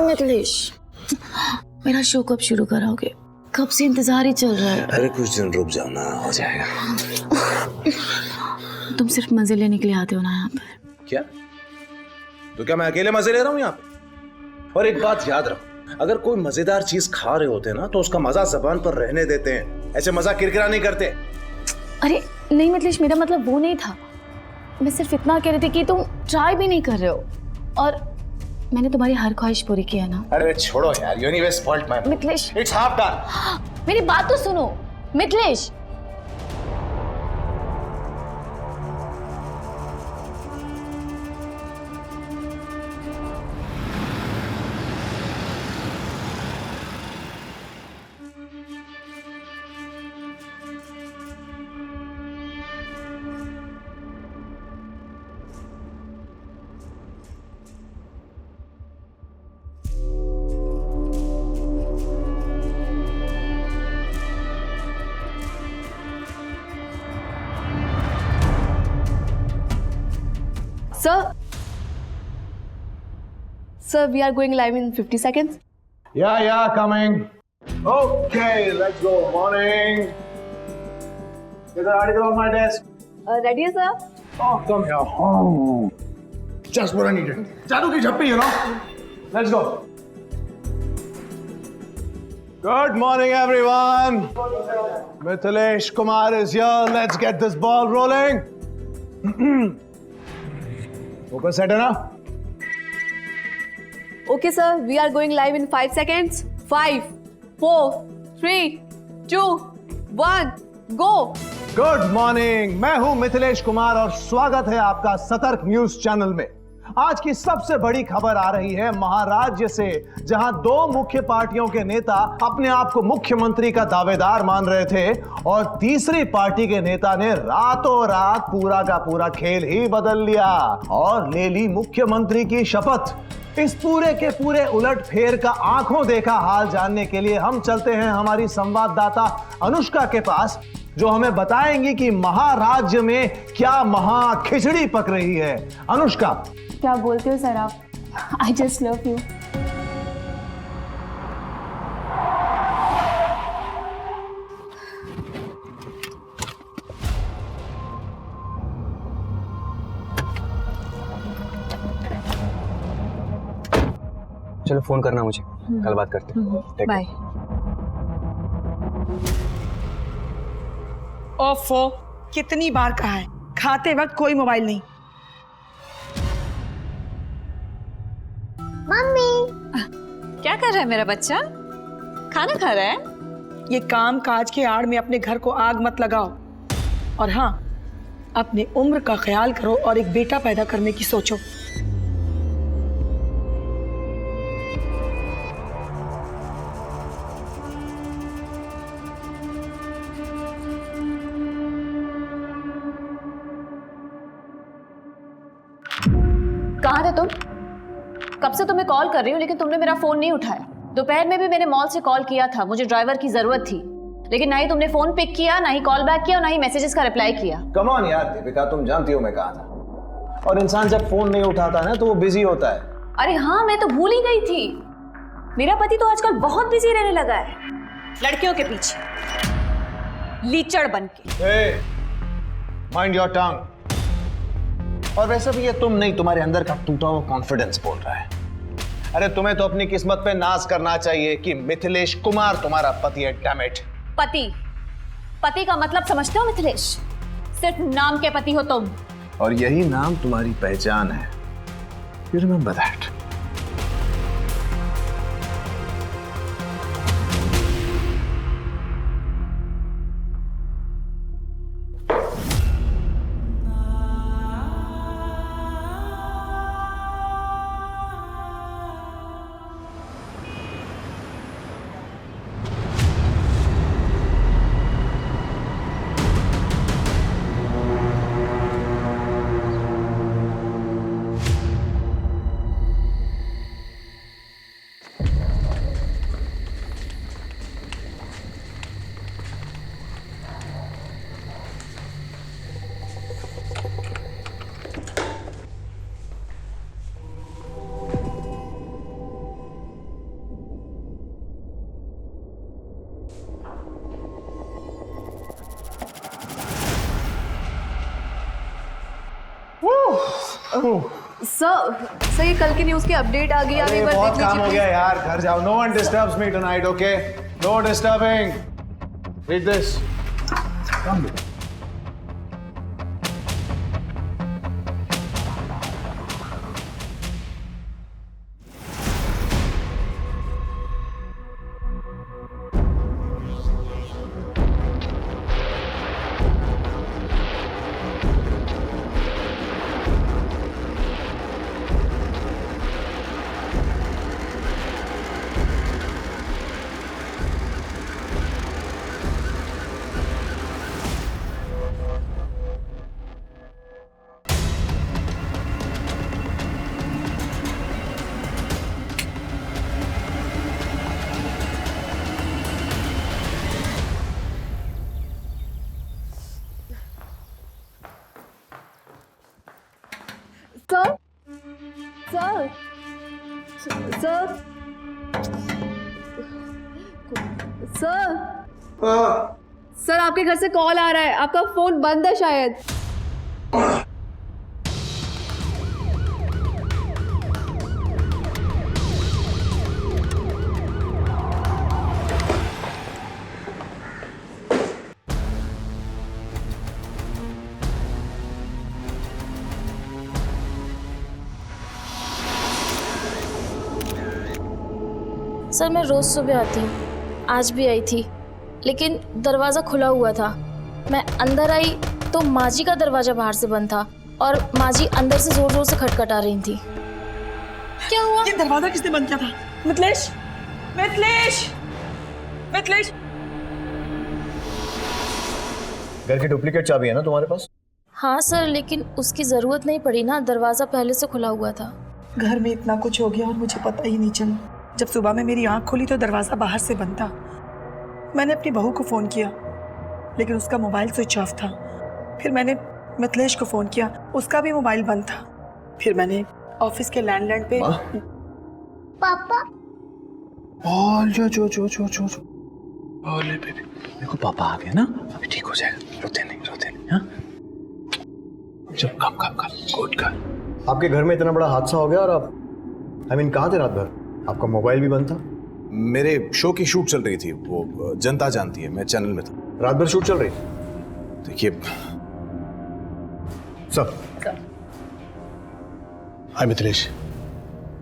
मिथिलेश, मेरा शो कब शुरू कराओगे? कब से इंतजार ही चल रहा है। अरे कुछ दिन रुक जाओ ना, हो जाएगा। तुम सिर्फ मजे लेने के लिए आते हो ना यहाँ पर? क्या? तो क्या मैं अकेले मजे ले रहा हूँ यहाँ पे? और एक बात याद रखो, अगर कोई मजेदार चीज खा रहे होते ना तो उसका मजा जबान पर रहने देते हैं, ऐसे मजा किरकिरा नहीं करते। अरे नहीं मिथिलेश, मेरा मतलब वो नहीं था। मैं सिर्फ इतना कह रही थी कि तुम ट्राई भी नहीं कर रहे हो और मैंने तुम्हारी हर ख्वाहिश पूरी की है ना। अरे छोड़ो यार, you anyway spoilt my mood. Mithilesh, It's half done. मेरी बात तो सुनो Mithilesh. Sir, we are going live in 50 seconds. Yeah, coming. Okay, let's go. Morning. There's an article on my desk. Ready, sir? Oh, come here. Oh. Just what I needed. Jadoo ki jhappi, you know. Let's go. Good morning, everyone. Mithilesh Kumar is here. Let's get this ball rolling. Focus set है ना? Okay, sir. We are going live in 5 seconds. 5, 4, 3, 2, 1, go. Good morning, मैं हूं मिथिलेश कुमार और स्वागत है आपका सतर्क news channel में। आज की सबसे बड़ी खबर आ रही है महाराज्य से, जहां दो मुख्य पार्टियों के नेता अपने आप को मुख्यमंत्री का दावेदार मान रहे थे और तीसरी पार्टी के नेता ने रातों रात पूरा का पूरा खेल ही बदल लिया और ले ली मुख्यमंत्री की शपथ। इस पूरे के पूरे उलट फेर का आंखों देखा हाल जानने के लिए हम चलते हैं हमारी संवाददाता अनुष्का के पास, जो हमें बताएंगी कि महाराज्य में क्या महा खिचड़ी पक रही है। अनुष्का, क्या बोलते हो सर आप? I just love you. चलो फोन करना मुझे, कल बात करते हैं। बाय। ओफो, कितनी बार कहा है खाते वक्त कोई मोबाइल नहीं। क्या कर रहा है मेरा बच्चा? खाना खा रहा है? ये काम काज के आड़ में अपने घर को आग मत लगाओ और हाँ, अपने उम्र का ख्याल करो और एक बेटा पैदा करने की सोचो। कहाँ थे तुम? कब से तुम्हें कॉल कर रही हूँ लेकिन तुमने मेरा फोन नहीं उठाया। दोपहर में भी मैंने मॉल से कॉल किया था, मुझे ड्राइवर की जरूरत थी, लेकिन ना ही तुमने फोन पिक किया, ना ही कॉल बैक किया और ना ही मैसेजेस का रिप्लाई किया। कम ऑन यार दीपिका, तुम जानती हो मैं कहा था। और इंसान जब फोन नहीं उठाता ना तो वो बिजी होता है। अरे हाँ, मैं तो भूल ही गई थी। मेरा पति तो आजकल बहुत बिजी रहने लगा है, लड़कियों के पीछे लीचड़ बन के। Mind your tongue. और वैसे भी ये तुम नहीं, तुम्हारे अंदर का टूटा हुआ कॉन्फिडेंस बोल रहा है। अरे तुम्हें तो अपनी किस्मत पे नाज करना चाहिए कि मिथिलेश कुमार तुम्हारा पति है। Damn it. पति का मतलब समझते हो मिथिलेश? सिर्फ नाम के पति हो तुम। और यही नाम तुम्हारी पहचान है। You remember that. सर ये कल की न्यूज़ की अपडेट आ गई, आप एक बार बहुत देख काम हो लीजिए गया please। यार, घर जाओ. No one disturbs me tonight, okay? No disturbing. Read this. Come. Sir sir sir sir sir आपके घर से कॉल आ रहा है, आपका फोन बंद है शायद। सर मैं रोज़ सुबह आती हूँ, आज भी आई थी, लेकिन दरवाज़ा खुला हुआ था। मैं अंदर आई तो माँ जी का दरवाज़ा बाहर से बंद था और माँ जी अंदर से ज़ोर ज़ोर से खटखटा रही थी। क्या हुआ? ये दरवाजा किसने बंद किया था? मिथिलेश, मिथिलेश, मिथिलेश। घर की डुप्लीकेट चाबी है ना तुम्हारे पास? हाँ सर, लेकिन उसकी ज़रूरत नहीं पड़ी ना, दरवाज़ा पहले से खुला हुआ था। घर में इतना कुछ हो गया और मुझे पता ही नहीं चला। जब सुबह में मेरी आंख खुली तो दरवाज़ा बाहर से बंद था। मैंने अपनी बहू को फ़ोन किया लेकिन उसका मोबाइल स्विच ऑफ था। फिर मैंने मिथिलेश को फ़ोन किया, उसका भी मोबाइल बंद था। फिर मैंने ऑफिस के लैंडलाइन पे पापा ओले बेबी, देखो पापा आ गए ना, अभी ठीक हो जाएगा, रोते नहीं हाँ? चल कम गुड कर। आपके घर में इतना बड़ा हादसा हो गया और आप कहाँ थे रात भर? आपका मोबाइल भी बंद था? मेरे शो की शूट चल रही थी, वो जनता जानती है, मैं चैनल में था। रात भर शूट चल रही? देखिए सर। हाय मिथिलेश,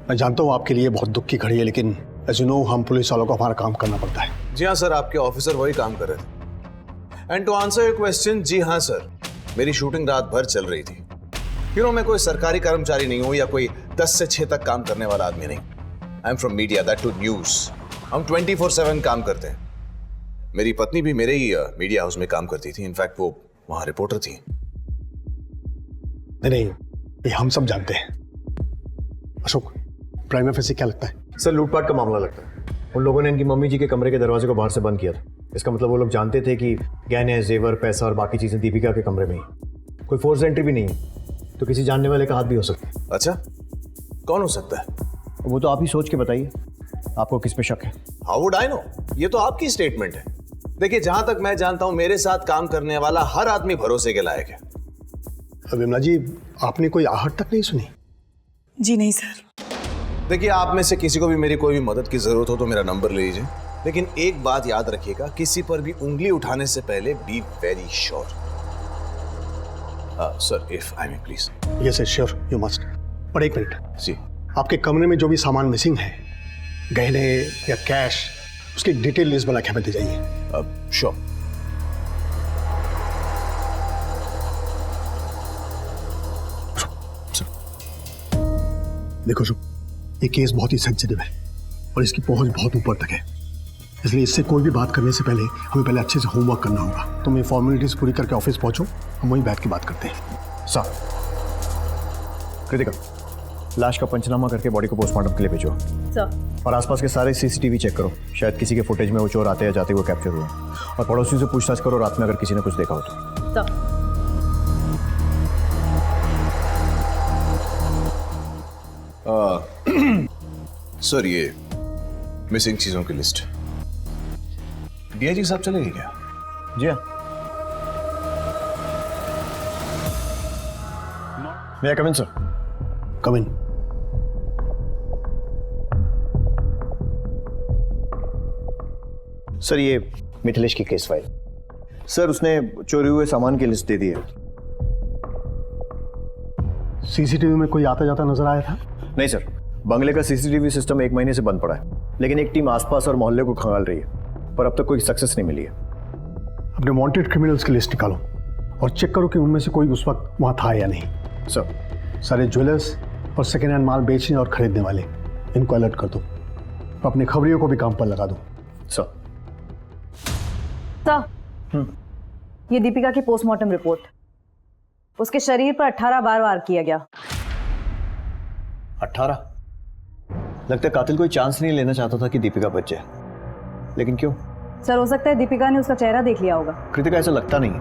मैं जानता हूँ आपके लिए बहुत दुख की घड़ी है, लेकिन एज यू नो हम पुलिस वालों को हमारा काम करना पड़ता है। जी हाँ सर, आपके ऑफिसर वही काम कर रहे थे। And to answer your question, जी हाँ सर, मेरी शूटिंग रात भर चल रही थी। मैं कोई सरकारी कर्मचारी नहीं हूँ या कोई 10 से 6 तक काम करने वाला आदमी नहीं। I am from media, that too news. हम 24/7 काम करते हैं। मेरी पत्नी भी मेरे ही मीडिया हाउस में काम करती थी, इनफैक्ट वो वहां रिपोर्टर थी। नहीं, ये हम सब जानते हैं। अशोक, प्राइमा फेसी क्या लगता है? सर लूटपाट का मामला लगता है। उन लोगों ने इनकी मम्मी जी के कमरे के दरवाजे को बाहर से बंद किया था। इसका मतलब वो लोग जानते थे कि गहने, जेवर, पैसा और बाकी चीजें दीपिका के कमरे में ही। कोई फोर्स एंट्री भी नहीं है, तो किसी जानने वाले का हाथ भी हो सकता है। अच्छा, कौन हो सकता है? वो तो आप ही सोच के बताइए, आपको किस पे शक है? How would I know? ये तो आपकी स्टेटमेंट है। देखिए, जहां तक मैं जानता हूं, मेरे साथ काम करने वाला हर आदमी भरोसे के लायक है। विमला जी, आपने कोई आहट तक नहीं सुनी? जी नहीं सर। देखिए, आप में से किसी को भी मेरी कोई भी मदद की जरूरत हो तो मेरा नंबर ले लीजिए, लेकिन एक बात याद रखिएगा, किसी पर भी उंगली उठाने से पहले be very sure. Sir, if I may please. Yes sure, you must. पर एक मिनट जी, आपके कमरे में जो भी सामान मिसिंग है, गहने या कैश, उसकी डिटेल लिस्ट बना के हमें दे जाइए। श्योर। देखो शुभ, ये केस बहुत ही सेंसिटिव है और इसकी पहुंच बहुत ऊपर तक है, इसलिए इससे कोई भी बात करने से पहले हमें पहले अच्छे से होमवर्क करना होगा। तुम ये फॉर्मेलिटीज पूरी करके ऑफिस पहुंचो, हम वहीं बैठ के बात करते हैं। सर, कृतिका, लाश का पंचनामा करके बॉडी को पोस्टमार्टम के लिए भेजो। सर। और आसपास के सारे सीसीटीवी चेक करो, शायद किसी के फुटेज में वो चोर आते या जाते हुए कैप्चर हुए। और पड़ोसियों से पूछताछ करो, रात में अगर किसी ने कुछ देखा हो तो। सर, ये मिसिंग चीजों की लिस्ट डीआईजी साहब चलेगी क्या? जी हाँ। मैं कम इन सर। कम इन। सर ये मिथिलेश की केस फाइल। सर उसने चोरी हुए सामान की लिस्ट दे दी है। सीसीटीवी में कोई आता जाता नजर आया था? नहीं सर, बंगले का सीसीटीवी सिस्टम 1 महीने से बंद पड़ा है, लेकिन एक टीम आसपास और मोहल्ले को खंगाल रही है, पर अब तक कोई सक्सेस नहीं मिली है। अपने वांटेड क्रिमिनल्स की लिस्ट निकालो और चेक करो कि उनमें से कोई उस वक्त वहां था या नहीं। सर सारे ज्वेलर्स और सेकेंड हैंड माल बेचने और खरीदने वाले, इनको अलर्ट कर दो। अपने खबरियों को भी काम पर लगा दो। सर। सर, ये दीपिका की पोस्टमार्टम रिपोर्ट। उसके शरीर पर 18 बार वार किया गया। 18? लगता है कातिल कोई चांस नहीं लेना चाहता था कि दीपिका बच जाए, लेकिन क्यों? सर, हो सकता है दीपिका ने उसका चेहरा देख लिया होगा। कृतिका ऐसा लगता नहीं है,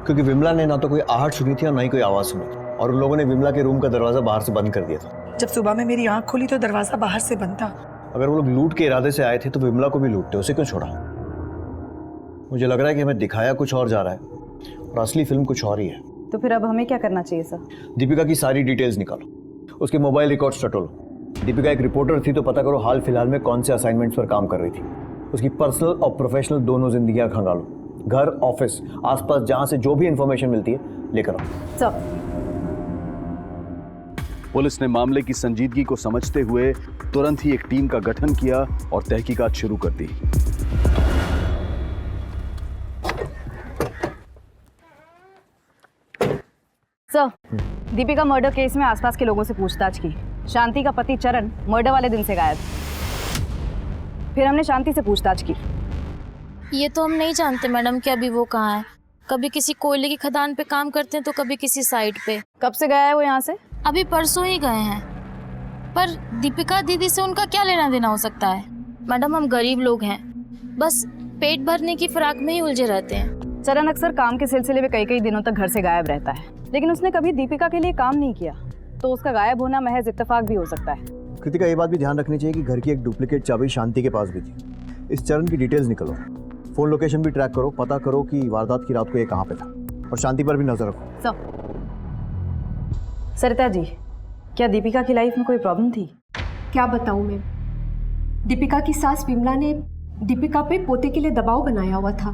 क्योंकि विमला ने ना तो कोई आहट सुनी थी और ना ही कोई आवाज सुनी थी, और उन लोगों ने विमला के रूम का दरवाजा बाहर से बंद कर दिया था। जब सुबह में मेरी आंख खुली तो दरवाजा बाहर से बंद था। अगर वो लोग लूट के इरादे से आए थे तो विमला को भी लूटते, उसे क्यों छोड़ा? मुझे लग रहा है कि हमें दिखाया कुछ और जा रहा है और असली फिल्म कुछ और ही है। तो फिर अब हमें क्या करना चाहिए सर? दीपिका की सारी डिटेल्स निकालो, उसके मोबाइल रिकॉर्ड्स टटोलो। दीपिका एक रिपोर्टर थी तो पता करो हाल फिलहाल में कौन से असाइनमेंट्स पर काम कर रही थी। उसकी पर्सनल और प्रोफेशनल दोनों जिंदगियां खंगालो, घर, ऑफिस, आसपास जहां से जो भी इंफॉर्मेशन मिलती है लेकर आओ। सर, पुलिस ने मामले की संजीदगी को समझते हुए तुरंत ही एक टीम का गठन किया और तहकीकात शुरू कर दी। सर, दीपिका मर्डर केस में आसपास के लोगों से पूछताछ की। शांति का पति चरण मर्डर वाले दिन से गायब। फिर हमने शांति से पूछताछ की। ये तो हम नहीं जानते मैडम कि अभी वो कहाँ है। कभी किसी कोयले की खदान पे काम करते हैं तो कभी किसी साइट पे। कब से गया है वो यहाँ से? अभी परसों ही गए हैं। पर दीपिका दीदी से उनका क्या लेना देना हो सकता है? मैडम हम गरीब लोग हैं, बस पेट भरने की फिराक में ही उलझे रहते हैं। चरण अक्सर काम के सिलसिले में कई दिनों तक घर से गायब रहता है, लेकिन उसने कभी दीपिका के लिए काम नहीं किया, तो उसका गायब होना महज इत्तेफाक भी हो सकता है। कृतिका, ये बात भी ध्यान रखनी चाहिए कि घर की एक डुप्लीकेट चाबी शांति के पास भी थी। इस चरण की डिटेल्स निकालो, फोन लोकेशन भी ट्रैक करो, पता करो कि वारदात की रात को ये कहाँ पे था, और शांति पर भी नजर रखो। सरिता जी, क्या दीपिका की लाइफ में कोई प्रॉब्लम थी? क्या बताऊं मैं, दीपिका की सास विमला ने दीपिका पे पोते के लिए दबाव बनाया हुआ था।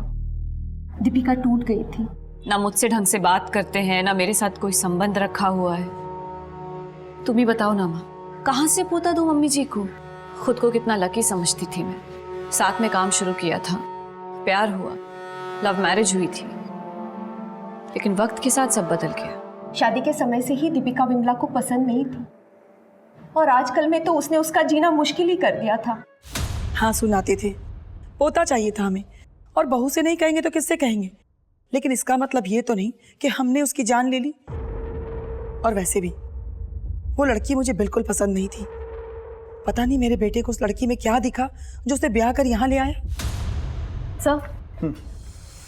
दीपिका टूट गई थी। ना मुझसे ढंग से बात करते हैं, ना मेरे साथ कोई संबंध रखा हुआ है। तुम ही बताओ ना माँ, कहाँ से पोता दूं मम्मी जी को? खुद को कितना लकी समझती थी मैं। साथ में काम शुरू किया था, प्यार हुआ, लव मैरिज हुई थी, लेकिन वक्त के साथ सब बदल गया। शादी के समय से ही दीपिका विमला को पसंद नहीं थी, और आजकल में तो उसने उसका जीना मुश्किल ही कर दिया था। हाँ, सुनाते थे पोता चाहिए था हमें, और बहू से नहीं कहेंगे तो किससे कहेंगे? लेकिन इसका मतलब ये तो नहीं कि हमने उसकी जान ले ली। और वैसे भी वो लड़की मुझे बिल्कुल पसंद नहीं थी। पता नहीं मेरे बेटे को उस लड़की में क्या दिखा जो उसे ब्याह कर यहाँ ले आया। सर,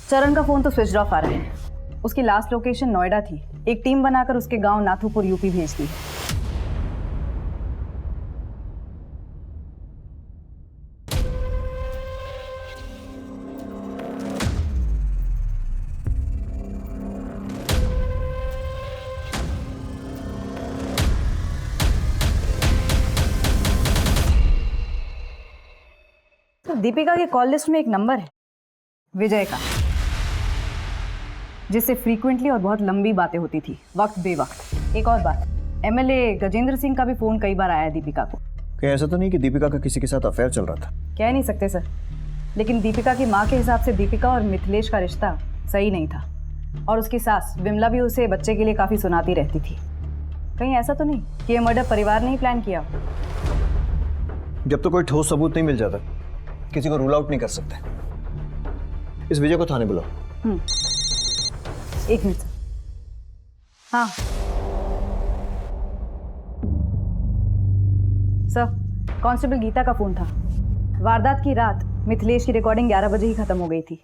चरण का फोन तो स्विच ऑफ आ रहा है। उसकी लास्ट लोकेशन नोएडा थी। एक टीम बनाकर उसके गांव नाथुपुर यूपी भेज दी। दीपिका के कॉल लिस्ट में एक नंबर है, विजय का, जिससे फ्रीक्वेंटली और बहुत लंबी बातें होती थी, वक्त बेवक्त। एक और बात, एमएलए गजेंद्र सिंह का भी फोन कई बार आया दीपिका को। कहीं ऐसा तो नहीं कि दीपिका का किसी के साथ अफेयर चल रहा था? कह नहीं सकते सर, लेकिन दीपिका की माँ के हिसाब से दीपिका और मिथिलेश का रिश्ता सही नहीं था, और उसकी सास विमला भी उसे बच्चे के लिए काफी सुनाती रहती थी। कहीं ऐसा तो नहीं कि ये मर्डर परिवार ने ही प्लान किया? जब तो कोई ठोस सबूत नहीं मिल जाता, किसी को रूल आउट नहीं कर सकते। इस विजय को थाने बुलाओ। एक मिनट। हाँ सर, कांस्टेबल गीता का फोन था। वारदात की रात मिथिलेश की रिकॉर्डिंग 11 बजे ही खत्म हो गई थी।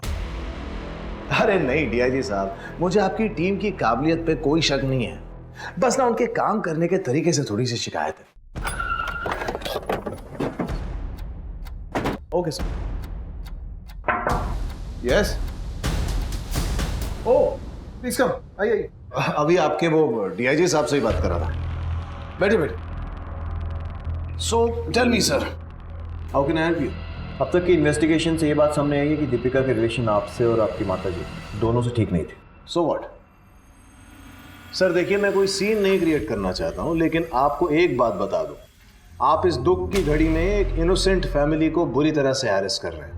अरे नहीं डीआईजी साहब, मुझे आपकी टीम की काबिलियत पे कोई शक नहीं है, बस ना उनके काम करने के तरीके से थोड़ी सी शिकायत है। Okay sir. Yes. Oh please come, आइए। अभी आपके वो डीआईजी साहब से ही बात कर रहा था। बैठे बैठे। So tell me sir, how can I help you? अब तक की इन्वेस्टिगेशन से ये बात सामने आई है कि दीपिका के रिलेशन आपसे और आपकी माता जी दोनों से ठीक नहीं थे। So what? सर देखिए, मैं कोई सीन नहीं क्रिएट करना चाहता हूं, लेकिन आपको एक बात बता दूं, आप इस दुख की घड़ी में एक इनोसेंट फैमिली को बुरी तरह से हैरेस कर रहे हैं।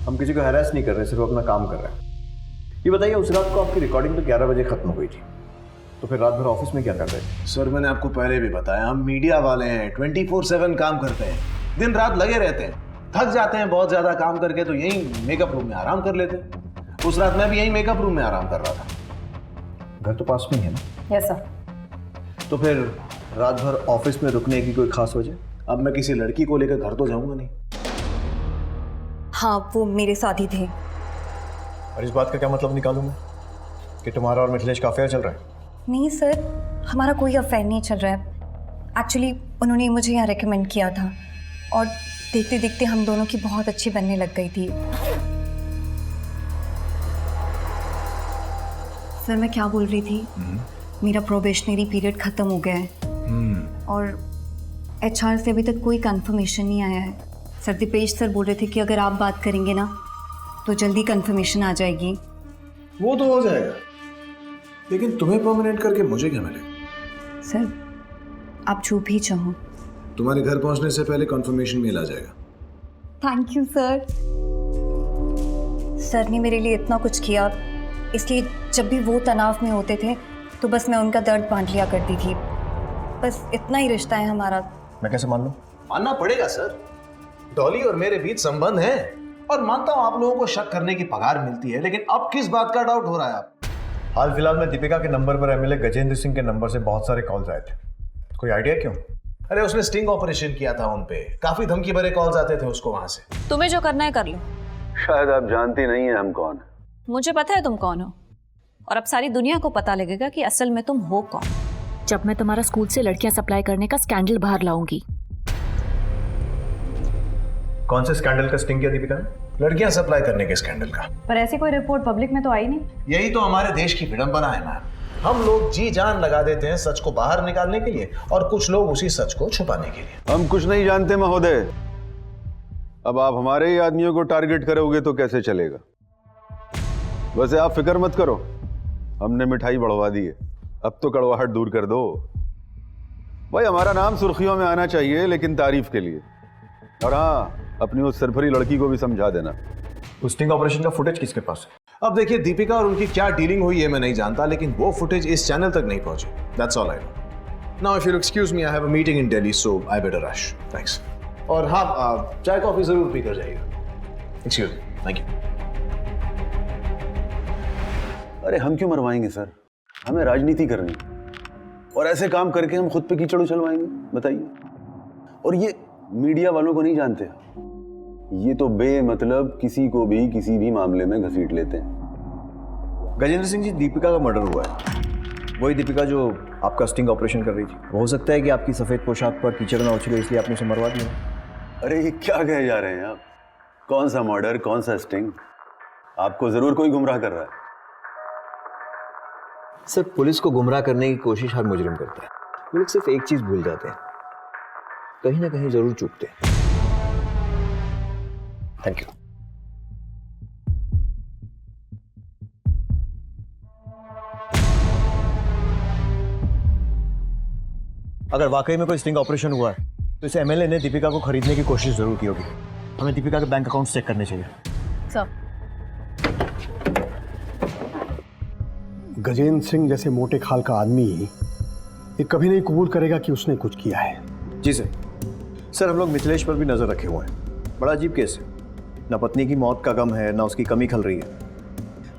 हम किसी को हैरेस नहीं कर रहे, सिर्फ अपना काम कर रहे हैं। ये बताइए, उस रात को आपकी रिकॉर्डिंग तो 11 बजे खत्म हुई थी, तो फिर रात भर ऑफिस में क्या कर रहे थे? सर मैंने आपको पहले भी बताया, हम मीडिया वाले हैं, 24/7 काम करते हैं, दिन रात लगे रहते हैं, थक जाते हैं बहुत ज्यादा काम करके, तो यही मेकअप रूम में आराम कर लेते हैं। उस रात मैं भी यही मेकअप रूम में आराम कर रहा था। घर तो पास में ही है ना? Yes sir. तो फिर रात भर ऑफिस में रुकने की कोई खास वजह? अब मैं किसी लड़की को लेकर घर तो जाऊंगा नहीं। हाँ, वो मेरे साथ ही थे। और इस बात का क्या मतलब निकालूं मैं कि तुम्हारा और मिथिलेश का अफेयर चल रहा है? नहीं सर, हमारा कोई अफेयर नहीं चल रहा है। एक्चुअली उन्होंने मुझे यहाँ रेकमेंड किया था और देखते देखते हम दोनों की बहुत अच्छी बनने लग गई थी। सर मैं क्या बोल रही थी, मेरा प्रोबेशनरी पीरियड ख़त्म हो गया है और HR से अभी तक कोई कंफर्मेशन नहीं आया है। सर दीपेश सर बोल रहे थे कि अगर आप बात करेंगे ना तो जल्दी कंफर्मेशन आ जाएगी। वो तो हो जाएगा, लेकिन तुम्हें परमानेंट करके मुझे क्या मिलेगा? सर आप जो भी चाहो। तुम्हारे घर पहुंचने से पहले कंफर्मेशन मेल आ जाएगा। Thank you sir. सर ने मेरे लिए इतना कुछ किया, इसलिए जब भी वो तनाव में होते थे तो बस मैं उनका दर्द बांट लिया करती थी। बस इतना ही रिश्ता है हमारा। मैं कैसे मान लूं? मानना पड़ेगा सर, डॉली और मेरे बीच संबंध है, और मानता हूं आप लोगों को शक करने की पगार मिलती है, लेकिन अब किस बात का डाउट हो रहा है आप? हाल फिलहाल में दीपिका के नंबर पर MLA गजेंद्र सिंह के नंबर से बहुत सारे कॉल्स आए थे। कोई आइडिया क्यों? अरे उसने स्टिंग ऑपरेशन किया था उन पे, काफी धमकी भरे कॉल्स आते थे उसको वहां से। तुम्हें जो करना है कर लो। शायद आप जानती नहीं है हम कौन है। मुझे पता है तुम कौन हो, और अब सारी दुनिया को पता लगेगा कि असल में तुम हो कौन। जब मैं तुम्हारा स्कूल से लड़कियां सप्लाई करने का स्कैंडल बाहर लाऊंगी। कौन से स्कैंडल का स्टिंग किया दीपिका ने? लड़कियां सप्लाई करने के स्कैंडल का। पर ऐसी कोई रिपोर्ट पब्लिक में तो आई नहीं। यही तो हमारे देश की विडंबना है मैम। हम लोग जी जान लगा देते हैं सच को बाहर निकालने के लिए, और कुछ लोग उसी सच को छुपाने के लिए। हम कुछ नहीं जानते महोदय। अब आप हमारे ही आदमियों को टारगेट करोगे तो कैसे चलेगा? वैसे आप फिक्र मत करो, हमने मिठाई बढ़वा दी है, अब तो कड़वाहट दूर कर दो। भाई हमारा नाम सुर्खियों में आना चाहिए, लेकिन तारीफ के लिए। और हाँ, अपनी उस सरफरी लड़की को भी समझा देना। उस स्टिंग ऑपरेशन का फुटेज किसके पास है? अब देखिए, दीपिका और उनकी क्या डीलिंग हुई है मैं नहीं जानता, लेकिन वो फुटेज इस चैनल तक नहीं पहुंची। That's all I know. Now if you excuse me, I have a meeting in Delhi, so I better rush. Thanks. और हाँ, चाय कॉफी जरूर पी कर जाइएगा। Excuse me. Thank you. अरे हम क्यों मरवाएंगे सर, हमें राजनीति करनी, और ऐसे काम करके हम खुद पे कीचड़ उछलवाएंगे? बताइए। और ये मीडिया वालों को नहीं जानते, ये तो बेमतलब किसी को भी किसी भी मामले में घसीट लेते हैं। गजेंद्र सिंह जी, दीपिका का मर्डर हुआ है, वही दीपिका जो आपका स्टिंग ऑपरेशन कर रही थी। हो सकता है कि आपकी सफेद पोशाक पर कीचड़ ना उछले, इसलिए आपने उसे मरवा दिया। अरे ये क्या कहे जा रहे हैं आप? कौन सा मर्डर, कौन सा स्टिंग? आपको जरूर कोई गुमराह कर रहा है। सर, पुलिस को गुमराह करने की कोशिश हर मुजरिम करता है। वो लोग सिर्फ एक चीज भूल जाते हैं, कहीं ना कहीं जरूर चूकते हैं। Thank you. अगर वाकई में कोई स्टिंग ऑपरेशन हुआ है तो इस MLA ने दीपिका को खरीदने की कोशिश जरूर की होगी। हमें दीपिका के बैंक अकाउंट चेक करने चाहिए। सर, गजेंद्र सिंह जैसे मोटे खाल का आदमी ये कभी नहीं कबूल करेगा कि उसने कुछ किया है। जी सर, हम लोग मिथिलेश पर भी नजर रखे हुए हैं। बड़ा अजीब केस है, ना पत्नी की मौत का गम है, ना उसकी कमी खल रही है।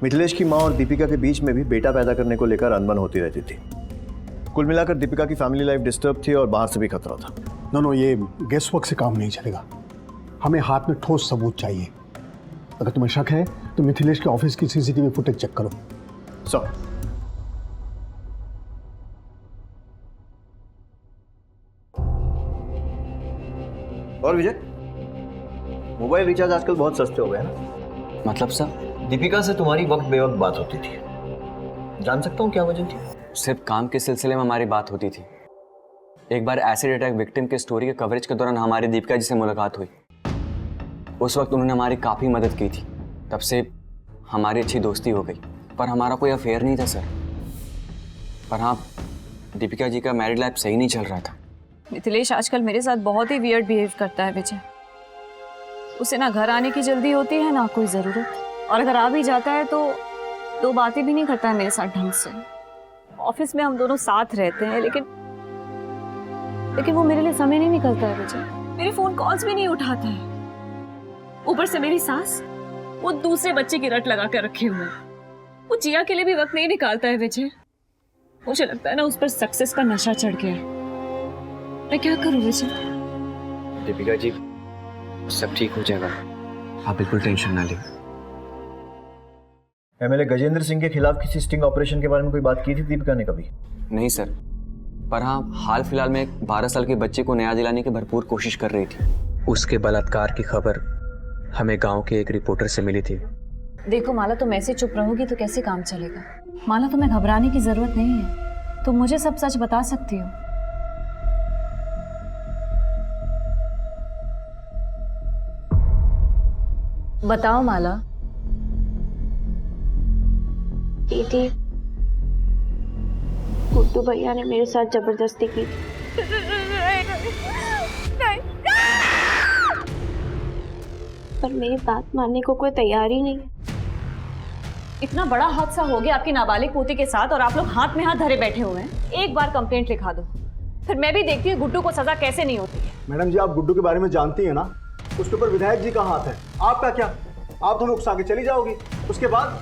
मिथिलेश की माँ और दीपिका के बीच में भी बेटा पैदा करने को लेकर अनबन होती रहती थी। कुल मिलाकर दीपिका की फैमिली लाइफ डिस्टर्ब थी और बाहर से भी खतरा था। नो, ये गेस वर्क से काम नहीं चलेगा। हमें हाथ में ठोस सबूत चाहिए। अगर तुम्हें शक है तो मिथिलेश के ऑफिस की CCTV फुटेज चेक करो। सर, और विजय, मोबाइल रिचार्ज आजकल बहुत सस्ते हो गए हैं ना? मतलब सर? दीपिका से तुम्हारी वक्त बेवक्त बात होती थी, जान सकता हूँ क्या वजह थी? सिर्फ काम के सिलसिले में हमारी बात होती थी। एक बार एसिड अटैक विक्टिम के स्टोरी के कवरेज के दौरान हमारी दीपिका जी से मुलाकात हुई। उस वक्त उन्होंने हमारी काफ़ी मदद की थी। तब से हमारी अच्छी दोस्ती हो गई, पर हमारा कोई अफेयर नहीं था सर। पर हाँ, दीपिका जी का मैरिड लाइफ सही नहीं चल रहा था। मिथिलेश आजकल मेरे साथ बहुत ही वियर्ड बिहेव करता है विजय। उसे ना घर आने की जल्दी होती है ना कोई ज़रूरत, और अगर आ भी जाता है तो दो बातें भी नहीं करता है मेरे साथ ढंग से। ऑफिस में हम दोनों साथ रहते हैं, लेकिन वो मेरे लिए समय नहीं निकलता है विजय। मेरे फोन कॉल्स भी नहीं उठाता है। ऊपर से मेरी सास वो दूसरे बच्चे की रट लगा कर रखे हुए हैं। वो जिया के लिए भी वक्त नहीं निकालता है विजय। मुझे लगता है ना उस पर सक्सेस का नशा चढ़ गया है। मैं क्या करूं विजय? दीपिका जी, सब ठीक हो जाएगा, आप बिल्कुल टेंशन ना लें। एमएलए गजेंद्र सिंह के खिलाफ किसी स्टिंग ऑपरेशन के बारे में कोई बात की थी दीपिका ने कभी? नहीं सर, पर हाँ, हाल फिलहाल में एक 12 साल के बच्चे को न्याय दिलाने की भरपूर कोशिश कर रही थी। उसके बलात्कार की खबर हमें गांव के एक रिपोर्टर से मिली थी। देखो माला, तुम ऐसे चुप रहोगी तो कैसे काम चलेगा? माला, तुम्हें घबराने की जरूरत नहीं है। तुम मुझे सब सच बता सकती हो। बताओ माला। दीदी, गुड्डू भैया ने मेरे साथ जबरदस्ती की। पर मेरी बात मानने को कोई तैयार ही नहीं। इतना बड़ा हादसा हो गया आपकी नाबालिग पोती के साथ और आप लोग हाथ में हाथ धरे बैठे हुए हैं। एक बार कंप्लेंट लिखा दो, फिर मैं भी देखती हूँ गुड्डू को सजा कैसे नहीं होती है। मैडम जी, आप गुड्डू के बारे में जानती हैं ना, उसके ऊपर विधायक जी का हाथ है। आपका क्या? आप तो हमें उकसा के चली जाओगी। उसके बाद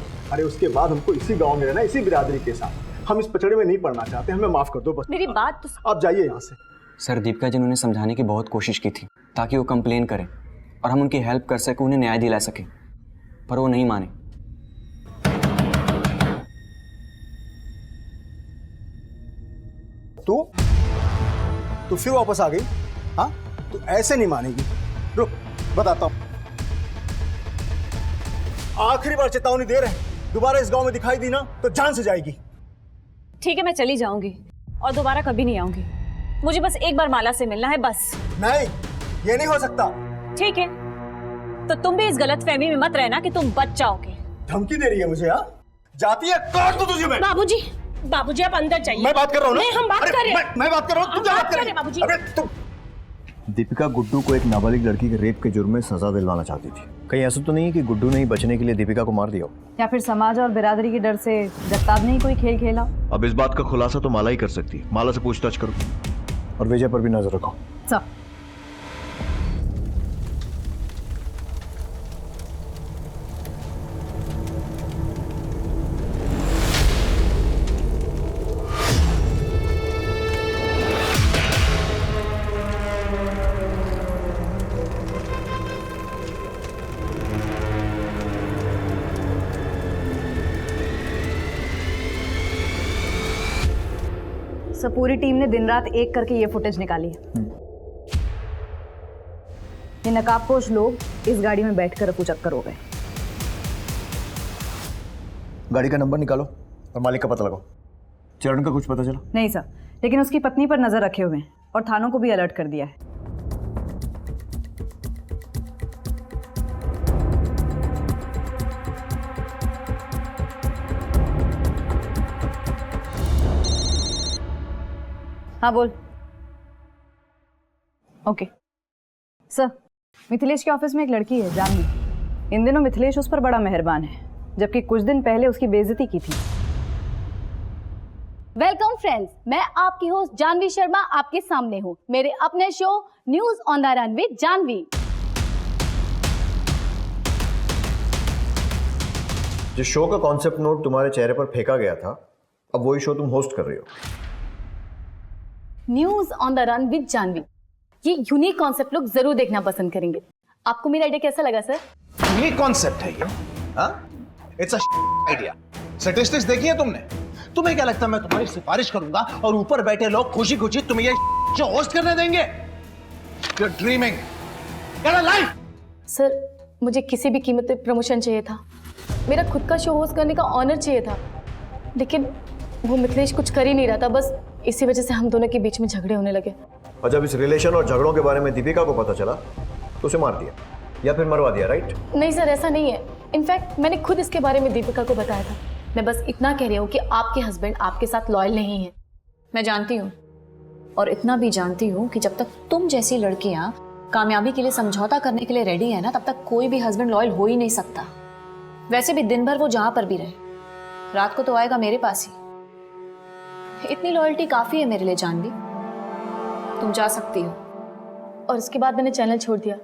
हमको इसी गांव में रहना, इसी बिरादरी के साथ। हम इस पचड़े में नहीं पड़ना चाहते, हमें माफ कर दो बस। मेरी बात तो आप जाइए यहाँ से। सर, दीपिका जी ने उन्हें समझाने की बहुत कोशिश की थी ताकि वो कंप्लेन करें और हम उनकी हेल्प कर सकें, उन्हें न्याय दिला सकें, पर वो नहीं माने। तू फिर वापस आ गई? हाँ, तू ऐसे नहीं मानेगी। रुक, बताता हूँ। आखिरी बार चेतावनी दे रहे हैं, दोबारा इस गांव में दिखाई दी ना तो जान से जाएगी। ठीक है, मैं चली जाऊंगी और दोबारा कभी नहीं आऊंगी। मुझे बस एक बार माला से मिलना है, बस। नहीं, ये नहीं हो सकता। ठीक है, तो तुम भी इस गलतफहमी में मत रहना कि तुम बच जाओगे। धमकी दे रही है मुझे? हाँ, जाती है, काट दो तुझे मैं। बाबूजी आप अंदर जाइए। मैं बात कर रहा हूँ ना। नहीं, हम बात कर रहे हैं। मैं बात कर रहा हूँ, तुम क्या बात कर रही? बाबूजी। अबे तुम। दीपिका गुड्डू को एक नाबालिग लड़की के रेप के जुर्म में सजा दिलवाना चाहती थी। कहीं ऐसा तो नहीं है कि गुड्डू ने ही बचने के लिए दीपिका को मार दिया हो? या फिर समाज और बिरादरी के डर से जगताब ने ही कोई खेल खेला? अब इस बात का खुलासा तो माला ही कर सकती है। माला से पूछताछ करो और विजय पर भी नजर रखो। सब सब पूरी टीम ने दिन रात एक करके ये फुटेज निकाली है। ये नकाबपोश लोग इस गाड़ी में बैठकर रफू चक्कर हो गए। गाड़ी का नंबर निकालो और मालिक का पता लगाओ। चरण का कुछ पता चला? नहीं सर, लेकिन उसकी पत्नी पर नजर रखे हुए हैं और थानों को भी अलर्ट कर दिया है। हाँ बोल। ओके सर, मिथिलेश के ऑफिस में एक लड़की है जानवी। इन दिनों मिथिलेश उस पर बड़ा मेहरबान है, जबकि कुछ दिन पहले उसकी बेइज्जती की थी। वेलकम फ्रेंड्स, मैं आपकी होस्ट जानवी शर्मा आपके सामने हूँ मेरे अपने show news on the run with Janvi. जिस शो का कॉन्सेप्ट नोट तुम्हारे चेहरे पर फेंका गया था, अब वही शो तुम होस्ट कर रही हो। News on the run with Janvi, ये यूनिक कॉन्सेप्ट लोग जरूर देखना पसंद करेंगे। आपको मेरा आइडिया कैसा लगा सर? यूनिक कॉन्सेप्ट है ये। हाँ, इट्स अ आइडिया। स्टैटिस्टिक्स देखी है तुमने? तुम्हें क्या लगता है मैं तुम्हारी सिफारिश करूंगा और ऊपर बैठे लोग खुशी खुशी तुम्हें ये शो होस्ट करने देंगे? You're dreaming. Get a life. Sir, मुझे किसी भी कीमत पे प्रमोशन चाहिए था। मेरा खुद का शो होस्ट करने का ऑनर चाहिए था, लेकिन वो मिथिलेश कुछ कर ही नहीं रहा था। बस इसी वजह से हम दोनों के बीच में झगड़े होने लगे। और जब इस रिलेशन और झगड़ों के बारे में दीपिका को पता चला तो उसे मार दिया या फिर मरवा दिया, राइट? नहीं सर, ऐसा नहीं है। इनफैक्ट मैंने खुद इसके बारे में दीपिका को बताया था। मैं बस इतना कह रही हूँ कि आपके हस्बैंड आपके साथ लॉयल नहीं है। मैं जानती हूँ, और इतना भी जानती हूँ कि जब तक तुम जैसी लड़कियां कामयाबी के लिए समझौता करने के लिए रेडी है ना, तब तक कोई भी हस्बैंड लॉयल हो ही नहीं सकता। वैसे भी दिन भर वो जहां पर भी रहे, रात को तो आएगा मेरे पास ही। इतनी लॉयल्टी काफी है मेरे लिए जानवी, तुम जा सकती हो। और उसके बाद मैंने चैनल छोड़ दिया,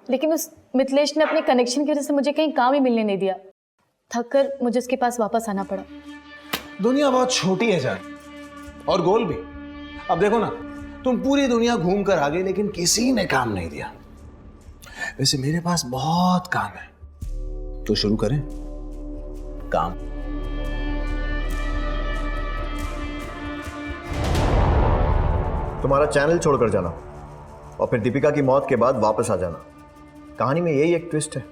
लेकिन उस मिथिलेश ने अपने कनेक्शन की वजह से मुझे कहीं काम ही मिलने नहीं दिया। थक कर मुझे उसके पास वापस आना पड़ा। दुनिया बहुत छोटी है जान, और गोल भी। अब देखो ना, तुम पूरी दुनिया घूम कर आ गए लेकिन किसी ने काम नहीं दिया। वैसे मेरे पास बहुत काम है, तो शुरू करें काम। तुम्हारा चैनल छोड़कर जाना और फिर दीपिका की मौत के बाद वापस आ जाना। कहानी में यही एक ट्विस्ट है।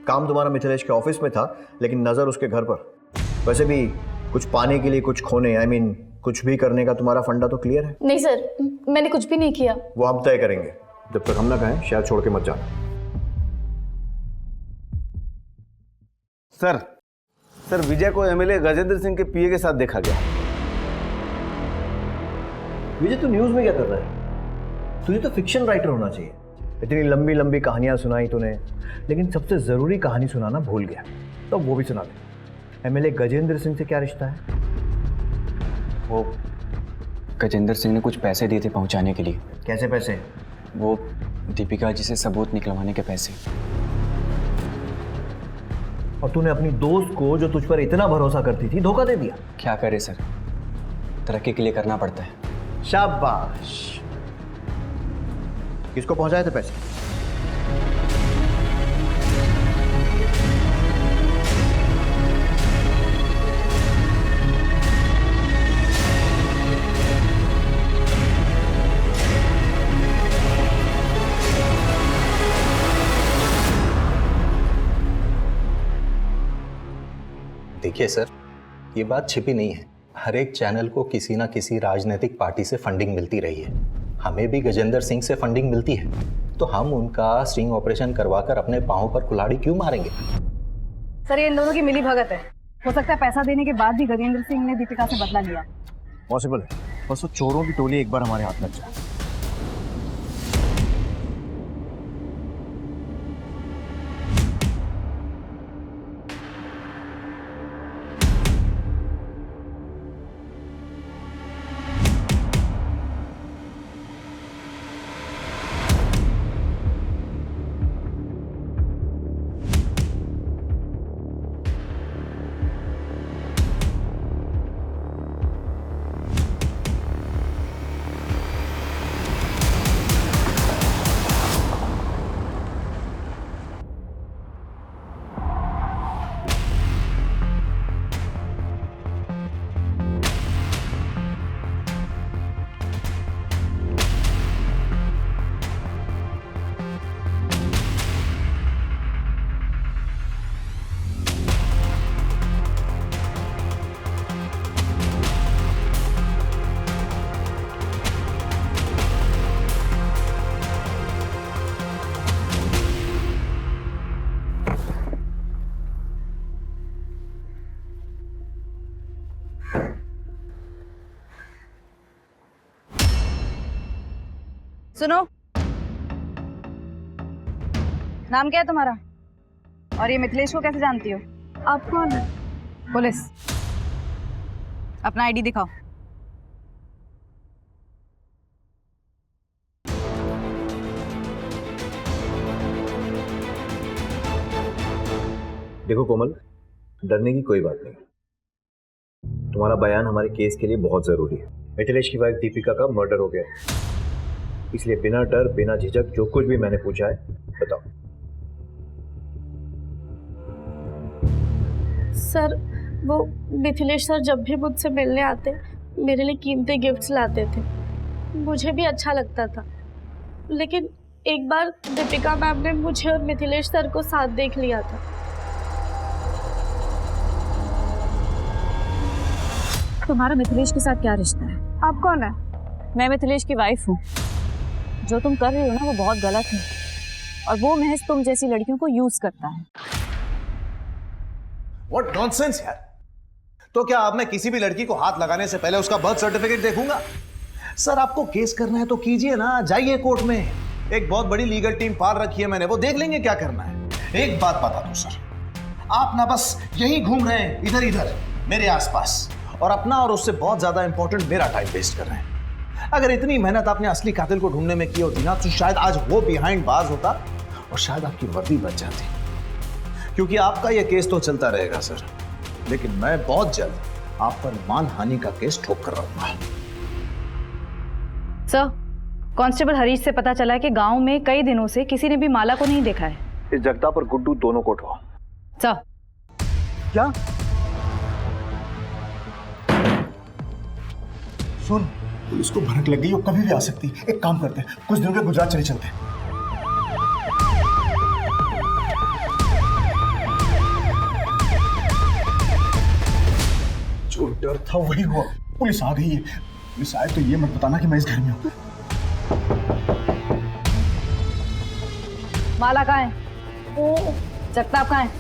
काम तुम्हारा मिथिलेश के ऑफिस में था, लेकिन नजर उसके घर पर। वैसे भी कुछ पाने के लिए कुछ खोने, I mean, कुछ भी करने का तुम्हारा फंडा तो क्लियर है? नहीं सर, मैंने कुछ भी नहीं किया। वो हम तय करेंगे, जब तक हम ना कहें शहर छोड़ के मत जाना। सर विजय को एमएलए गजेंद्र सिंह के पीए के साथ देखा गया। विजय, तू न्यूज में क्या कर रहा है? तुझे तो फिक्शन राइटर होना चाहिए। इतनी लंबी लंबी कहानियां सुनाई तूने, लेकिन सबसे जरूरी कहानी सुनाना भूल गया। तो वो भी सुना दे। एमएलए गजेंद्र सिंह से क्या रिश्ता है? वो गजेंद्र सिंह ने कुछ पैसे दिए थे पहुंचाने के लिए। कैसे पैसे? वो दीपिका जी से सबूत निकलवाने के पैसे। और तूने अपनी दोस्त को, जो तुझ पर इतना भरोसा करती थी, धोखा दे दिया। क्या करे सर, तरक्की के लिए करना पड़ता है। शाबाश। किसको पहुंचाए थे पैसे? देखिए सर, ये बात छिपी नहीं है। हर एक चैनल को किसी ना किसी राजनीतिक पार्टी से फंडिंग मिलती रही है। हमें भी गजेंद्र सिंह से फंडिंग मिलती है, तो हम उनका स्टिंग ऑपरेशन करवाकर अपने पांव पर कुल्हाड़ी क्यों मारेंगे? सर, ये इन दोनों की मिली भगत है। हो सकता है पैसा देने के बाद भी गजेंद्र सिंह ने दीपिका से बदला लिया। पॉसिबल है, बस वो चोरों की टोली एक बार हमारे हाथ लग जाए। सुनो, नाम क्या है तुम्हारा? और ये मिथिलेश को कैसे जानती हो? आप कौन है? पुलिस। अपना आईडी दिखाओ। देखो कोमल, डरने की कोई बात नहीं। तुम्हारा बयान हमारे केस के लिए बहुत जरूरी है। मिथिलेश की वाइफ दीपिका का मर्डर हो गया, इसलिए बिना डर बिना झिझक जो कुछ भी मैंने पूछा है बताओ। सर, वो मिथिलेश सर जब भी मुझसे मिलने आते मेरे लिए कीमती गिफ्ट्स लाते थे। मुझे भी अच्छा लगता था, लेकिन एक बार दीपिका मैम ने मुझे और मिथिलेश सर को साथ देख लिया था। तुम्हारा मिथिलेश के साथ क्या रिश्ता है? आप कौन है? मैं मिथिलेश की वाइफ हूँ। जो तुम कर रही हो ना वो बहुत गलत है, और वो महज तुम जैसी लड़कियों को यूज करता है। What nonsense यार। तो क्या अब मैं किसी भी लड़की को हाथ लगाने से पहले उसका बर्थ सर्टिफिकेट देखूंगा? सर आपको केस करना है तो कीजिए ना, जाइए कोर्ट में। एक बहुत बड़ी लीगल टीम पाल रखी है मैंने, वो देख लेंगे क्या करना है। एक बात बता दूं सर, आप ना बस यहीं घूम रहे हैं इधर इधर मेरे आसपास, और अपना और उससे बहुत ज्यादा इंपॉर्टेंट मेरा टाइम वेस्ट कर रहे हैं। अगर इतनी मेहनत आपने असली कातिल को ढूंढने में की होती ना, तो शायद आज वो बिहाइंड बाज होता और शायद आपकी वर्दी बच जाती। क्योंकि आपका यह केस तो चलता रहेगा सर, लेकिन मैं बहुत जल्द आप पर मानहानि का केस ठोक कर रहूंगा। सर, कांस्टेबल हरीश से पता चला है कि गांव में कई दिनों से किसी ने भी माला को नहीं देखा है। इस जगदाप और गुड्डू दोनों को उठवाओ। सर। क्या? सुन, पुलिस को भनक लग गई, वो कभी भी आ सकती। एक काम करते हैं, कुछ दिनों के गुजरात चले चलते हैं। जो डर था वही हुआ, पुलिस आ गई है। पुलिस आए तो ये मत बताना कि मैं इस घर में हूं। माला कहाँ है? जगताप कहाँ है?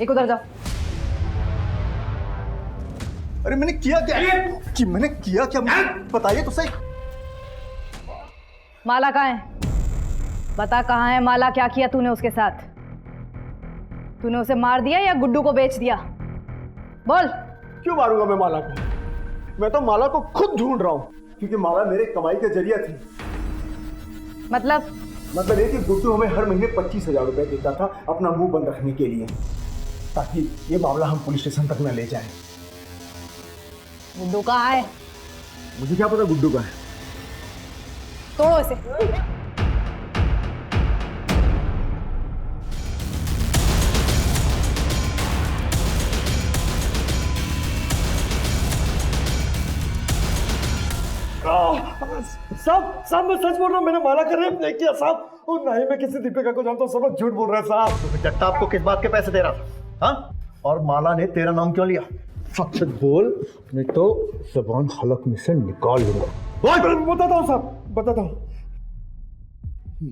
एक उधर जाओ। अरे मैंने किया क्या? मैंने किया क्या? मुझे बताइए तो सही। माला कहाँ है? बता कहाँ है माला? क्या किया तूने उसके साथ? तूने उसे मार दिया या गुड्डू को बेच दिया? बोल। क्यों मारूंगा मैं माला को? मैं तो माला को खुद ढूंढ रहा हूँ, क्योंकि माला मेरे कमाई का जरिया थी। मतलब ये कि गुड्डू हमें हर महीने 25,000 रुपए देता था अपना मुंह बंद रखने के लिए, ताकि ये मामला हम पुलिस स्टेशन तक न ले जाएं। गुड्डू कहाँ है? मुझे क्या पता गुड्डू कहाँ है? तोड़ो इसे। साहब मैं सच बोल रहा हूँ, मैंने माला का रेप नहीं किया साहब, और ना ही मैं किसी दीपिका को जानता हूँ। सब लोग झूठ बोल रहे हैं साहब। तो जगताप को किस बात के पैसे दे रहा था? हाँ? और माला ने तेरा नाम क्यों लिया? सच बोल, नहीं तो ज़बान हलक में से निकाल लूंगा। बताता हूँ साहब, बताता हूँ।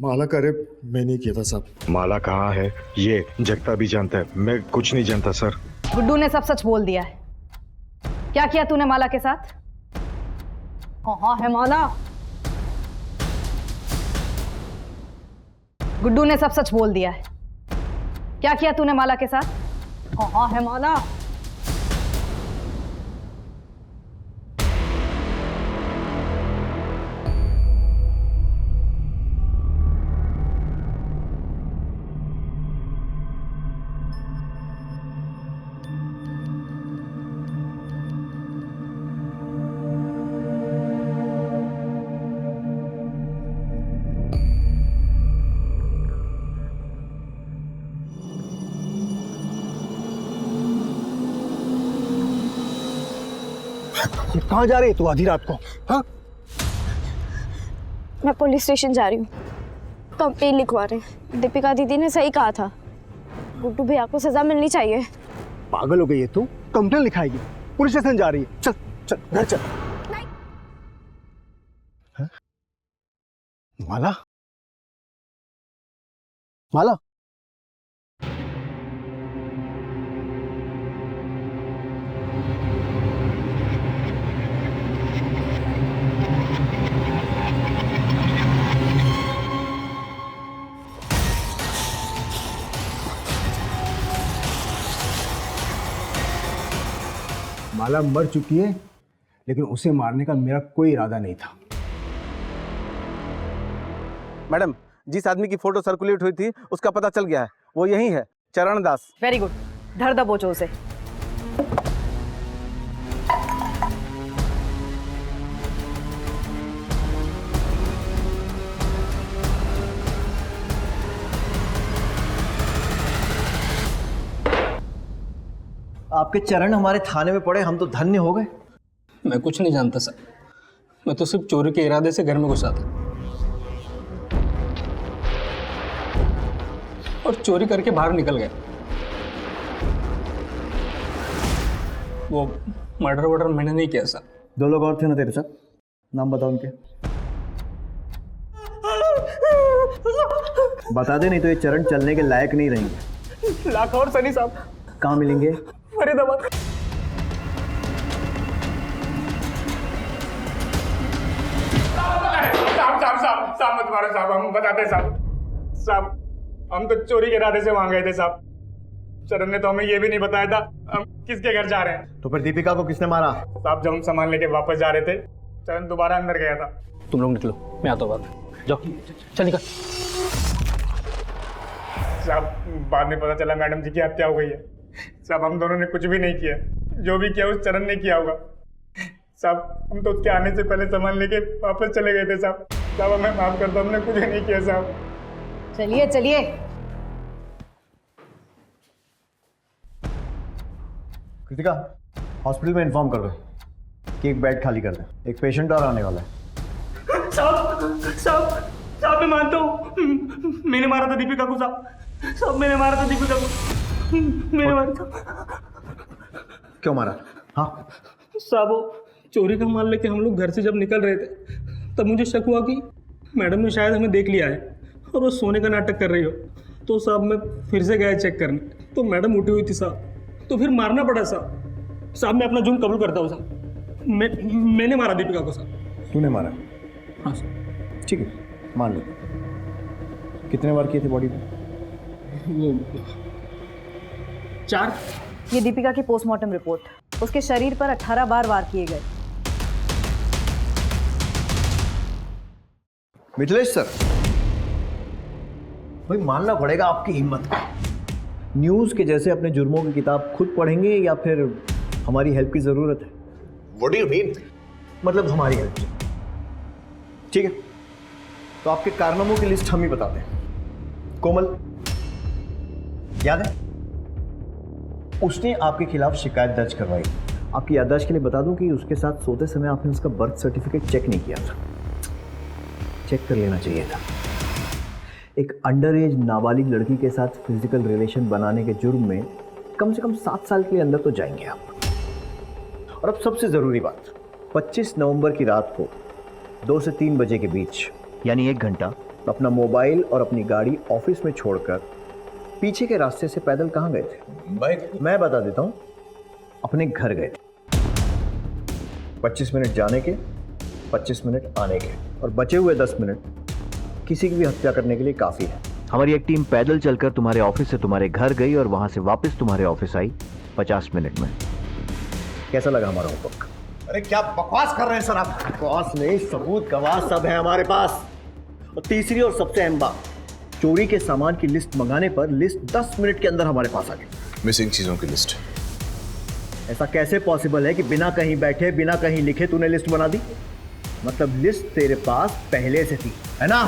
माला का रेप मैं नहीं किया था साहब। माला कहाँ है ये जगता भी जानता है, मैं कुछ नहीं जानता सर। गुड्डू ने सब सच बोल दिया है। क्या किया तूने माला के साथ? कहाँ है माला? गुड्डू ने सब सच बोल दिया है। क्या किया तूने माला के साथ? कहाँ है माला? कहाँ जा रही है तू आधी रात को? हाँ? मैं पुलिस स्टेशन जा रही हूँ, कंप्लेन लिखवा रहे हैं। दीपिका दीदी ने सही कहा था, गुड्डू भैया को सजा मिलनी चाहिए। पागल हो गई है तू? कंप्लेन लिखाएगी? पुलिस स्टेशन जा रही है? चल चल घर चल। हाँ? माला? माला? माला मर चुकी है, लेकिन उसे मारने का मेरा कोई इरादा नहीं था। मैडम, जिस आदमी की फोटो सर्कुलेट हुई थी उसका पता चल गया है, वो यही है, चरण दास। वेरी गुड, धर दबोचो उसे। आपके चरण हमारे थाने में पड़े, हम तो धन्य हो गए। मैं कुछ नहीं जानता सर, मैं तो सिर्फ चोरी के इरादे से घर में घुसा था और चोरी करके बाहर निकल गया। वो मर्डर वर्डर मैंने नहीं किया सर। 2 लोग और थे ना तेरे साथ, नाम बताओ उनके। बता दे, नहीं तो ये चरण चलने के लायक नहीं रहेंगे। लाखौर सनी साहब। कहाँ मिलेंगे? फरीदाबाद। साहब मत मारो साहब, हम बताते साहब, हम तो चोरी के इरादे से वहां गए थे साहब। चरण ने तो हमें ये भी नहीं बताया था हम किसके घर जा रहे हैं। तो फिर दीपिका को किसने मारा? साहब जब हम सामान लेके वापस जा रहे थे, चरण दोबारा अंदर गया था। तुम लोग निकलो, मैं आता हूँ बाद में। जाओ, चल निकल। साहब बाद में पता चला मैडम जी की हत्या हो गई है। साहब हम दोनों ने कुछ भी नहीं किया, जो भी किया उस चरण ने किया होगा। साहब हम तो उसके आने से पहले सामान लेके वापस चले गए थे साहब। साहब हमें माफ कर दो, हमने कुछ नहीं किया साहब। चलिए चलिए। कृतिका, हॉस्पिटल में इन्फॉर्म कर दो कि एक बेड खाली कर दे, एक पेशेंट और आने वाला है। साहब मैं मानता हूँ, मैंने मारा था दीपिका को साहब, मैंने मारा था दीपिका को, मैंने मारा था। क्यों मारा? हाँ साहब वो चोरी का माल लेके हम लोग घर से जब निकल रहे थे, तब मुझे शक हुआ कि मैडम ने शायद हमें देख लिया है और वो सोने का नाटक कर रही हो। तो साहब मैं फिर से गया चेक करने, तो मैडम उठी हुई थी साहब, तो फिर मारना पड़ा साहब। मैं अपना जुर्म कबूल करता हूँ साहब, मैंने मारा दीपिका को साहब। तूने मारा? हाँ सर। ठीक है, मान लो। कितने बार किए थे बॉडी पे? वो 4। ये दीपिका की पोस्टमार्टम रिपोर्ट। उसके शरीर पर 18 बार वार किए गए। मिथिलेश सर, भाई मानना पड़ेगा आपकी हिम्मत को। न्यूज के जैसे अपने जुर्मों की किताब खुद पढ़ेंगे या फिर हमारी हेल्प की जरूरत है? What do you mean? मतलब हमारी हेल्प। ठीक है, तो आपके कारनामों की लिस्ट हम ही बताते हैं। कोमल, याद है? उसने आपके खिलाफ शिकायत दर्ज करवाई। आपकी याददाश्त के लिए बता दूं कि उसके साथ सोते समय आपने उसका बर्थ सर्टिफिकेट चेक नहीं किया था। चेक कर लेना चाहिए था। एक अंडर एज नाबालिग लड़की के साथ फिजिकल रिलेशन बनाने के जुर्म में कम से कम 7 साल के लिए अंदर तो जाएंगे आप। और अब सबसे ज़रूरी बात, 25 नवंबर की रात को 2 से 3 बजे के बीच, यानी 1 घंटा, अपना मोबाइल और अपनी गाड़ी ऑफिस में छोड़कर पीछे के रास्ते से पैदल कहाँ गए थे? मैं बता देता हूँ, अपने घर गए थे। 25 मिनट जाने के, 25 मिनट आने के, और बचे हुए 10 मिनट किसी की भी हत्या करने के लिए काफ़ी है। हमारी एक टीम पैदल चलकर तुम्हारे ऑफिस से तुम्हारे घर गई और वहाँ से वापस तुम्हारे ऑफिस आई 50 मिनट में। कैसा लगा हमारा होमवर्क? अरे क्या बकवास कर रहे हैं सर आप? बकवास नहीं, सबूत गवाह सब है हमारे पास। और तीसरी और सबसे अहम बात, चोरी के सामान की लिस्ट मंगाने पर लिस्ट 10 मिनट के अंदर हमारे पास आ गई। मिसिंग चीजों की लिस्ट। ऐसा कैसे पॉसिबल है कि बिना कहीं बैठे, बिना कहीं लिखे तूने लिस्ट बना दी? मतलब लिस्ट तेरे पास पहले से थी, है ना?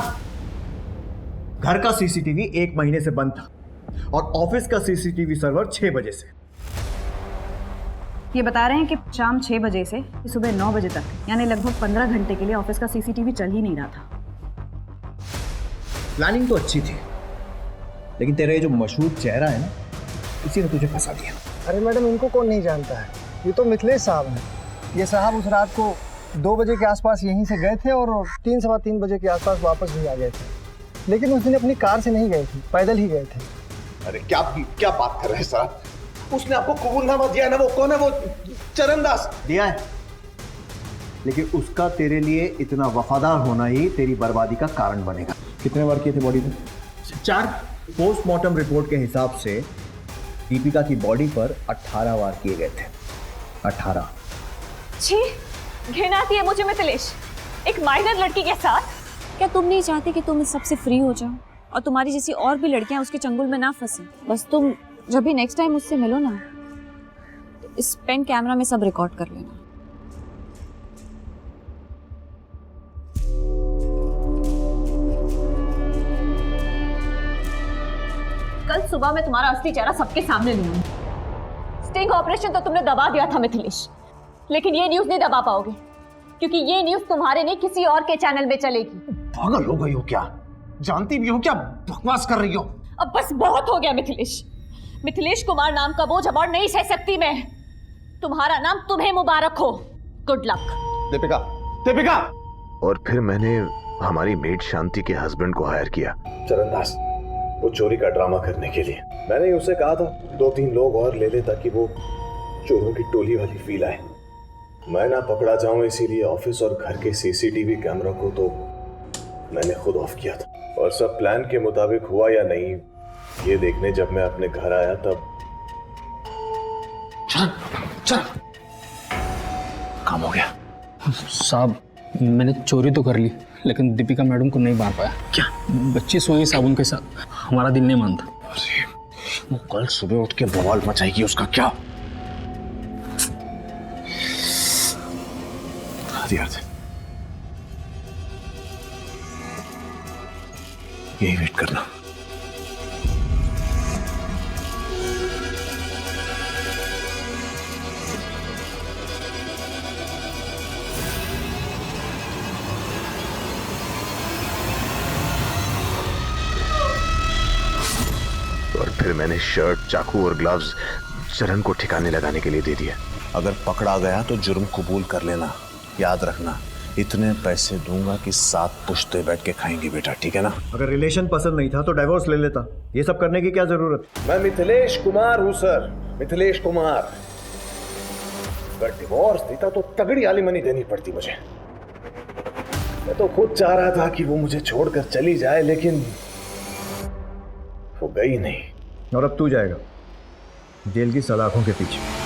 घर का सीसीटीवी 1 महीने से बंद था और ऑफिस का सीसीटीवी सर्वर 6 बजे से। ये बता रहे हैं कि शाम 6 बजे से सुबह 9 बजे तक, यानी लगभग 15 घंटे के लिए ऑफिस का सीसीटीवी चल ही नहीं रहा था। प्लानिंग तो अच्छी थी, लेकिन तेरा ये जो मशहूर चेहरा है ना, इसी ने तुझे फंसा दिया। अरे मैडम, इनको कौन नहीं जानता है? ये तो मिथिलेश साहब हैं। ये साहब उस रात को 2 बजे के आसपास यहीं से गए थे और 3 सवा 3 बजे के आसपास वापस भी आ गए थे। लेकिन उस दिन अपनी कार से नहीं गए थे, पैदल ही गए थे। अरे क्या बात कर रहे हैं सर? उसने आपको कबूलनामा दिया है ना? वो कौन है? वो चरण दास दिया है, लेकिन उसका तेरे लिए इतना वफादार होना ही तेरी बर्बादी का कारण बनेगा। कितने बार किए थे बॉडी पे? 4। पोस्टमार्टम रिपोर्ट के हिसाब से दीपिका की बॉडी पर 18 वार किए गए थे। 18। छी, घिन आती है मुझे मिथिलेश, एक माइनर लड़की के साथ। क्या तुम नहीं चाहती कि तुम इस सबसे फ्री हो जाओ और तुम्हारी जैसी और भी लड़कियां उसके चंगुल में ना फंसे? बस तुम जब भी नेक्स्ट टाइम उससे मिलो ना, तो इस पेन कैमरा में सब रिकॉर्ड कर लेना। कल सुबह मैं तुम्हारा असली चेहरा सबके सामने लूंगी। स्टिंग ऑपरेशन तो तुमने दबा दिया था मिथिलेश, लेकिन ये न्यूज नहीं दबा पाओगे, क्योंकि ये न्यूज तुम्हारे नहीं किसी और के चैनल में चलेगी। पागल हो गई हो क्या? जानती भी हो क्या बकवास कर रही हो? अब बस बहुत हो गया मिथिलेश। मिथिलेश कुमार नाम का बोझ अब और नहीं सह सकती मैं। तुम्हारा नाम तुम्हें मुबारक हो। Good luck. दीपिका, दीपिका। और फिर मैंने हमारी मेड शांति के हस्बैंड को हायर किया, चरणदास, वो चोरी का ड्रामा करने के लिए। मैंने उसे कहा था 2-3 लोग और ले ले ताकि वो चोरों की टोली वाली फील आए। मैं ना पकड़ा जाऊं इसीलिए ऑफिस और घर के सीसीटीवी कैमरा को तो मैंने खुद ऑफ किया था। और सब प्लान के मुताबिक हुआ या नहीं ये देखने जब मैं अपने घर आया तब चल काम हो गया। साहब मैंने चोरी तो कर ली लेकिन दीपिका मैडम को नहीं मार पाया। क्या? बच्ची सोई साबुन के साथ, हमारा दिल नहीं मानता। अरे वो कल सुबह उठ के बवाल मचाएगी, उसका क्या? यही वेट करना। और फिर मैंने शर्ट, चाकू और ग्लव्स चरण को ठिकाने लगाने के लिए दे दिया। अगर पकड़ा गया तो जुर्म कबूल कर लेना। याद रखना, इतने पैसे दूंगा कि 7 पुश्ते बैठ के खाएंगे बेटा, ठीक है ना? अगर रिलेशन पसंद नहीं था तो डाइवोर्स ले लेता, ये सब करने की क्या जरूरत? मैं मिथिलेश कुमार हूं सर, मिथिलेश कुमार। अगर डिवोर्स देता तो तगड़ी आलिमनी देनी पड़ती मुझे। मैं तो खुद चाह रहा था कि वो मुझे छोड़कर चली जाए, लेकिन वो गई नहीं। और अब तू जाएगा जेल की सलाखों के पीछे।